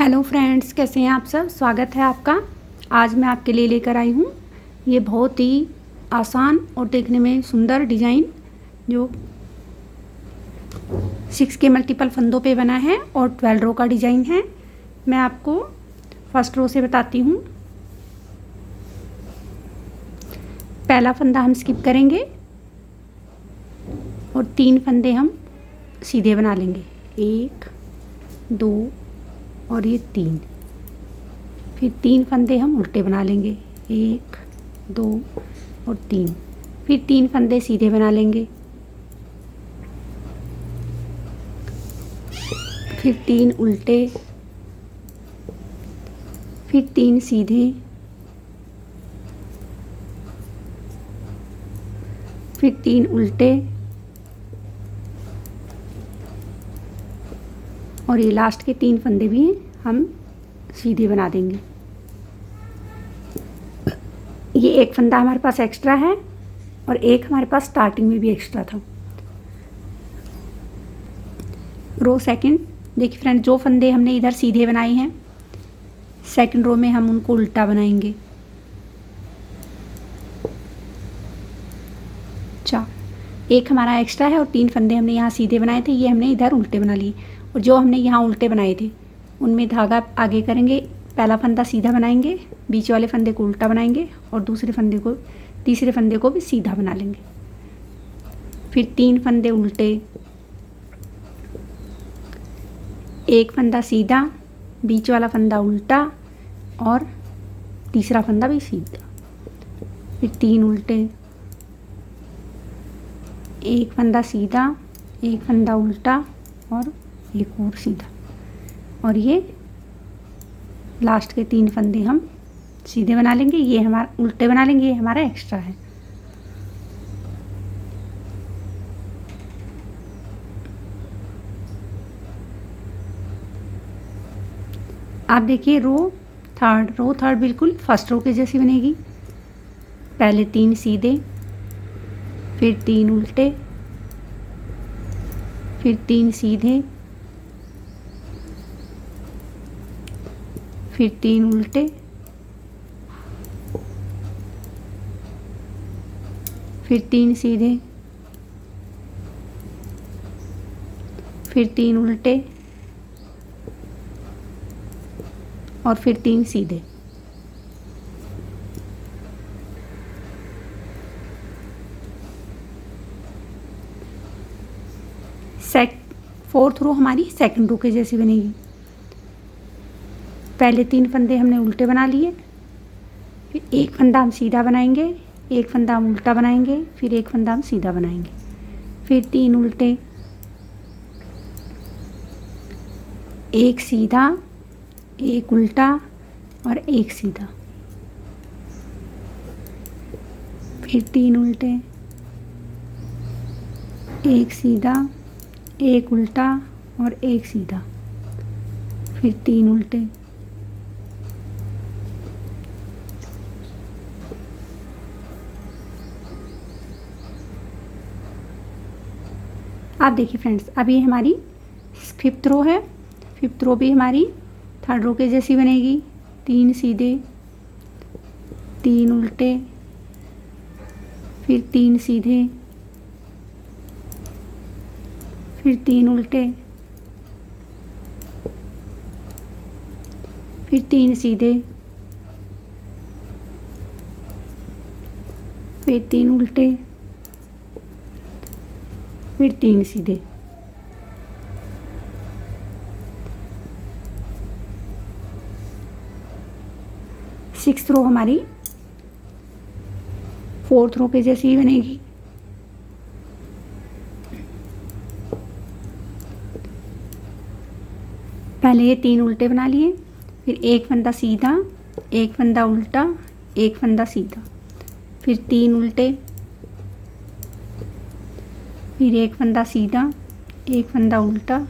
Hello friends, कैसे हैं आप सब। स्वागत है आपका। आज मैं आपके लिए लेकर आई हूँ ये बहुत ही आसान और देखने में सुंदर डिज़ाइन जो 6 के मल्टीपल फंदों पे बना है और 12 रो का डिज़ाइन है। मैं आपको फर्स्ट रो से बताती हूँ। पहला फंदा हम स्किप करेंगे और 3 फंदे हम सीधे बना लेंगे। 1 2 और ये 3। फिर 3 फंदे हम उल्टे बना लेंगे। 1 2 और 3। फिर 3 फंदे सीधे बना लेंगे। फिर 3 उल्टे, फिर 3 सीधे, फिर 3 उल्टे और ये लास्ट के 3 फंदे भी हम सीधे बना देंगे। ये एक फंदा हमारे पास एक्स्ट्रा है और एक हमारे पास स्टार्टिंग में भी एक्स्ट्रा था। रो सेकंड देखिए फ्रेंड, जो फंदे हमने इधर सीधे बनाए हैं सेकंड रो में हम उनको उल्टा बनाएंगे। 4, एक हमारा एक्स्ट्रा है और 3 फंदे हमने यहाँ सीधे बनाए थे, ये हमने इधर उल्टे बना लिए। और जो हमने यहाँ उल्टे बनाए थे उनमें धागा आगे करेंगे। पहला फंदा सीधा बनाएंगे, बीच वाले फंदे को उल्टा बनाएंगे और तीसरे फंदे को भी सीधा बना लेंगे। फिर 3 फंदे उल्टे, एक फंदा सीधा, बीच वाला फंदा उल्टा और तीसरा फंदा भी सीधा। फिर 3 उल्टे, एक फंदा सीधा, एक फंदा उल्टा और एक और सीधा। और ये लास्ट के 3 फंदे हम सीधे बना लेंगे, ये हमारा उल्टे बना लेंगे, ये हमारा एक्स्ट्रा है। आप देखिए रो थर्ड बिल्कुल फर्स्ट रो के जैसी बनेगी। पहले 3 सीधे, फिर 3 उल्टे, फिर 3 सीधे, फिर 3 उल्टे, फिर 3 सीधे, फिर 3 उल्टे और फिर 3 सीधे। फोर्थ रो हमारी सेकंड रो के जैसी बनेगी। पहले 3 फंदे हमने उल्टे बना लिए, फिर एक फंदा हम सीधा बनाएंगे, एक फंदा हम उल्टा बनाएंगे, फिर एक फंदा हम सीधा बनाएंगे, फिर 3 उल्टे, एक सीधा, एक उल्टा और एक सीधा, फिर 3 उल्टे, एक सीधा, एक उल्टा और एक सीधा, फिर 3 उल्टे, आप देखिए फ्रेंड्स, अब ये हमारी 5th रो है। 5th रो भी हमारी 3rd रो के जैसी बनेगी। 3 सीधे, 3 उल्टे, फिर 3 सीधे, फिर 3 उल्टे, फिर 3 सीधे, फिर 3 उल्टे, फिर 3 सीधे। सिक्स्थ रो हमारी 4th रो के जैसी ही बनेगी। पहले ये 3 उल्टे बना लिए, फिर एक फंदा सीधा, एक फंदा उल्टा, एक फंदा सीधा, फिर 3 उल्टे, फिर एक फंदा सीधा, एक फंदा उल्टा,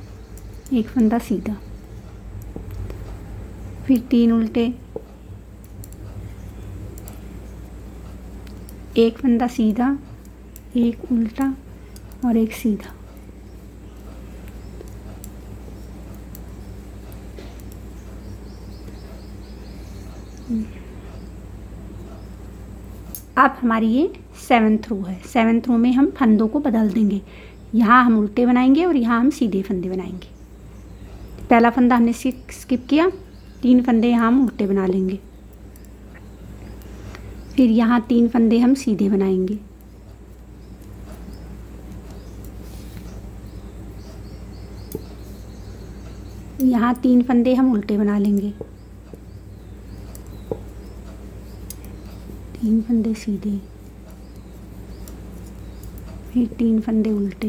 एक फंदा सीधा, फिर 3 उल्टे, एक फंदा सीधा, एक उल्टा और एक सीधा, अब हमारी ये 7th रो है। 7th रो में हम फंदों को बदल देंगे। यहाँ हम उल्टे बनाएंगे और यहाँ हम सीधे फंदे बनाएंगे। पहला फंदा हमने स्किप किया, 3 फंदे यहाँ हम उल्टे बना लेंगे। फिर यहाँ 3 फंदे हम सीधे बनाएंगे। यहाँ 3 फंदे हम उल्टे बना लेंगे। 3 फंदे सीधे, फिर 3 फंदे उल्टे,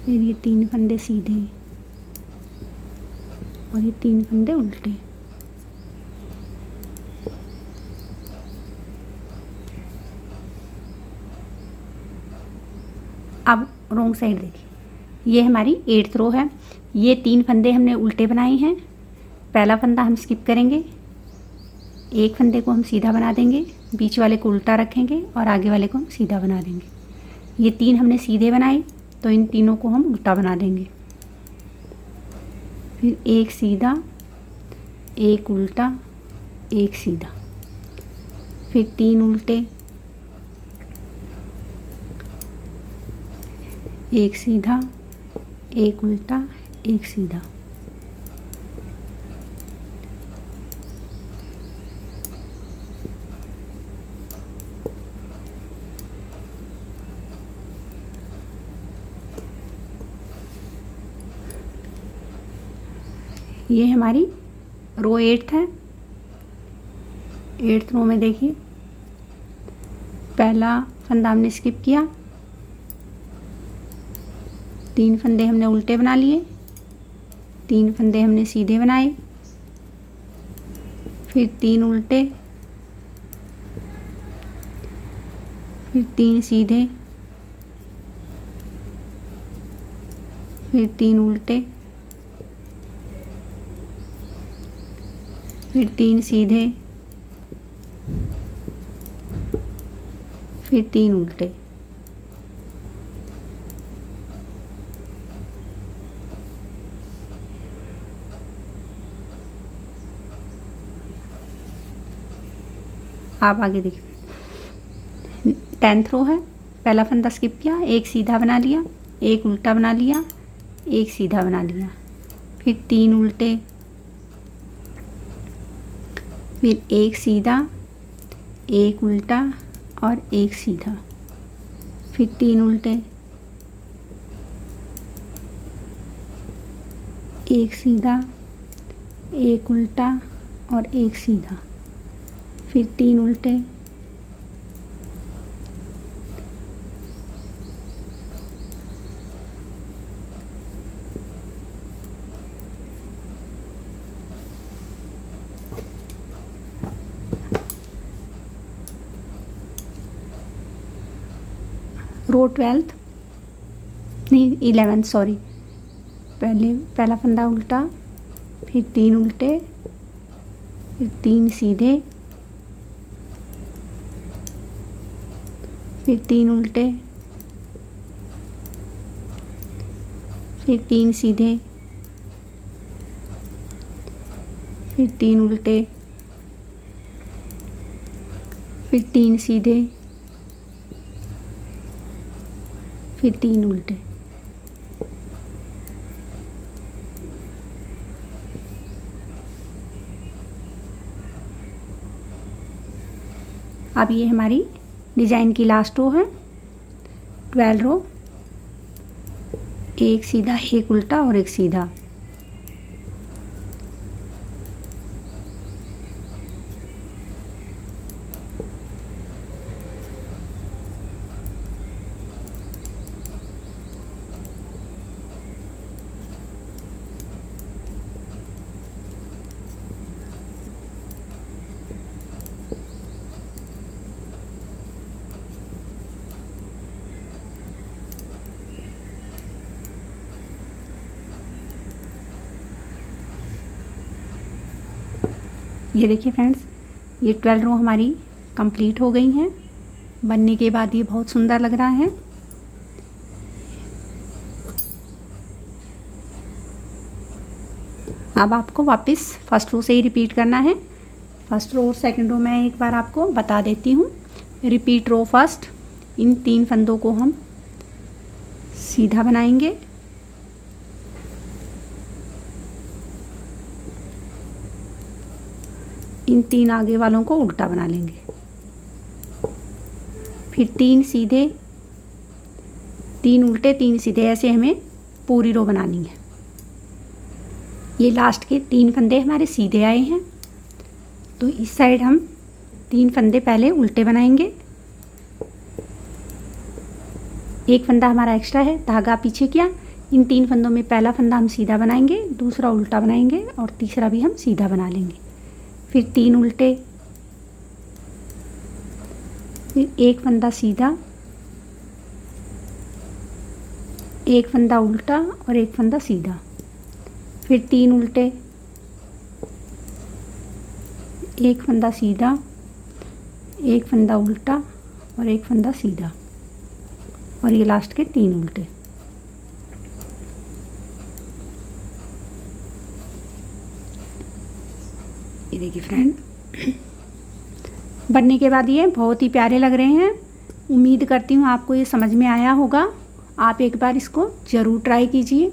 फिर ये 3 फंदे सीधे और ये 3 फंदे उल्टे। अब रॉन्ग साइड देखिए, ये हमारी 8th रो है। ये 3 फंदे हमने उल्टे बनाए हैं। पहला फंदा हम स्किप करेंगे, एक फंदे को हम सीधा बना देंगे, बीच वाले को उल्टा रखेंगे और आगे वाले को हम सीधा बना देंगे। ये 3 हमने सीधे बनाए तो इन तीनों को हम उल्टा बना देंगे। फिर एक सीधा, एक उल्टा, एक सीधा, फिर 3 उल्टे, एक सीधा, एक उल्टा, एक सीधा। ये हमारी रो 8th है। 8th रो में देखिए, पहला फंदा हमने स्किप किया, 3 फंदे हमने उल्टे बना लिए, 3 फंदे हमने सीधे बनाए, फिर 3 उल्टे, फिर 3 सीधे, फिर 3 उल्टे, फिर 3 सीधे, फिर 3 उल्टे। आप आगे देखिए, 10th रो है। पहला फंदा स्किप किया, एक सीधा बना लिया, एक उल्टा बना लिया, एक सीधा बना लिया, फिर 3 उल्टे, फिर एक सीधा, एक उल्टा और एक सीधा, फिर 3 उल्टे, एक सीधा, एक उल्टा और एक सीधा, फिर 3 उल्टे, रो 12th नहीं 11th सॉरी, पहला फंदा उल्टा, फिर 3 उल्टे, फिर 3 सीधे, फिर 3 उल्टे, फिर 3 सीधे, फिर 3 उल्टे, फिर 3 सीधे, फिर 3 उल्टे। अब ये हमारी डिज़ाइन की लास्ट रो है, 12 रो। एक सीधा, एक उल्टा और एक सीधा। ये देखिए फ्रेंड्स, ये 12 रो हमारी कंप्लीट हो गई हैं। बनने के बाद ये बहुत सुंदर लग रहा है। अब आपको वापस फर्स्ट रो से ही रिपीट करना है। फर्स्ट रो और सेकंड रो मैं एक बार आपको बता देती हूँ। रिपीट रो फर्स्ट, इन 3 फंदों को हम सीधा बनाएंगे। इन 3 आगे वालों को उल्टा बना लेंगे। फिर 3 सीधे, 3 उल्टे, 3 सीधे, ऐसे हमें पूरी रो बनानी है। ये लास्ट के 3 फंदे हमारे सीधे आए हैं, तो इस साइड हम 3 फंदे पहले उल्टे बनाएंगे। एक फंदा हमारा एक्स्ट्रा है, धागा पीछे किया। इन 3 फंदों में पहला फंदा हम सीधा बनाएंगे, दूसरा उल्टा बनाएंगे और तीसरा भी हम सीधा बना लेंगे। फिर 3 उल्टे, फिर एक फंदा सीधा, एक फंदा उल्टा और एक फंदा सीधा, फिर 3 उल्टे, एक फंदा सीधा, एक फंदा उल्टा और एक फंदा सीधा, और ये लास्ट के 3 उल्टे। ये देखिए फ्रेंड, बनने के बाद ये बहुत ही प्यारे लग रहे हैं। उम्मीद करती हूँ आपको ये समझ में आया होगा। आप एक बार इसको ज़रूर ट्राई कीजिए।